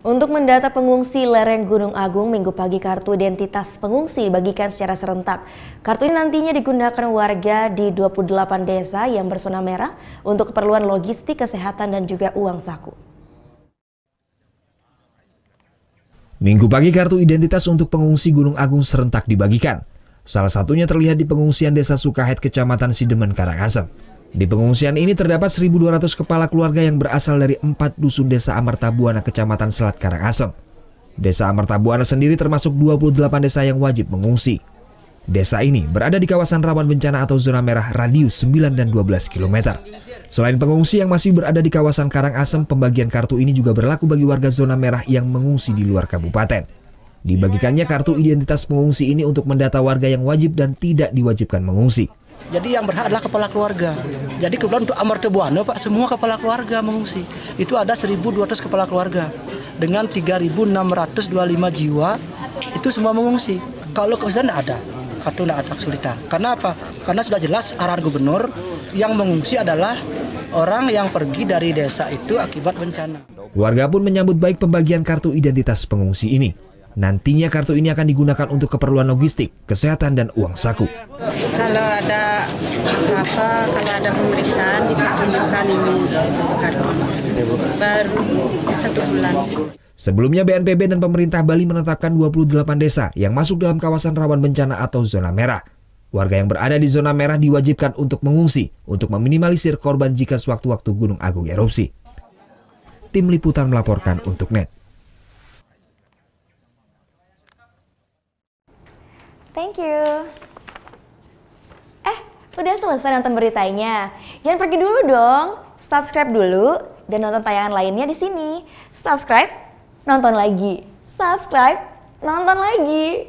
Untuk mendata pengungsi lereng Gunung Agung, Minggu pagi kartu identitas pengungsi dibagikan secara serentak. Kartu ini nantinya digunakan warga di 28 desa yang berzona merah untuk keperluan logistik, kesehatan, dan juga uang saku. Minggu pagi kartu identitas untuk pengungsi Gunung Agung serentak dibagikan. Salah satunya terlihat di pengungsian Desa Sukahet, Kecamatan Sidemen, Karangasem. Di pengungsian ini terdapat 1.200 kepala keluarga yang berasal dari 4 dusun Desa Amartabuana, Kecamatan Selat, Karangasem. Desa Amartabuana sendiri termasuk 28 desa yang wajib mengungsi. Desa ini berada di kawasan rawan bencana atau zona merah radius 9 dan 12 km. Selain pengungsi yang masih berada di kawasan Karangasem, pembagian kartu ini juga berlaku bagi warga zona merah yang mengungsi di luar kabupaten. Dibagikannya kartu identitas pengungsi ini untuk mendata warga yang wajib dan tidak diwajibkan mengungsi. Jadi yang berhak adalah kepala keluarga. Jadi kebetulan untuk Amartabuana, Pak, semua kepala keluarga mengungsi. Itu ada 1.200 kepala keluarga dengan 3.625 jiwa, itu semua mengungsi. Kalau kesulitan tidak ada, kartu tidak ada kesulitan. Karena apa? Karena sudah jelas arahan gubernur yang mengungsi adalah orang yang pergi dari desa itu akibat bencana. Warga pun menyambut baik pembagian kartu identitas pengungsi ini. Nantinya kartu ini akan digunakan untuk keperluan logistik, kesehatan, dan uang saku. Kalau ada apa-apa, kalau ada pemeriksaan diperlukan ini kartu. Baru 1 bulan. Sebelumnya BNPB dan pemerintah Bali menetapkan 28 desa yang masuk dalam kawasan rawan bencana atau zona merah. Warga yang berada di zona merah diwajibkan untuk mengungsi untuk meminimalisir korban jika sewaktu-waktu Gunung Agung erupsi. Tim Liputan melaporkan untuk NET. Thank you. Udah selesai nonton beritanya? Jangan pergi dulu dong. Subscribe dulu dan nonton tayangan lainnya di sini. Subscribe, nonton lagi. Subscribe, nonton lagi.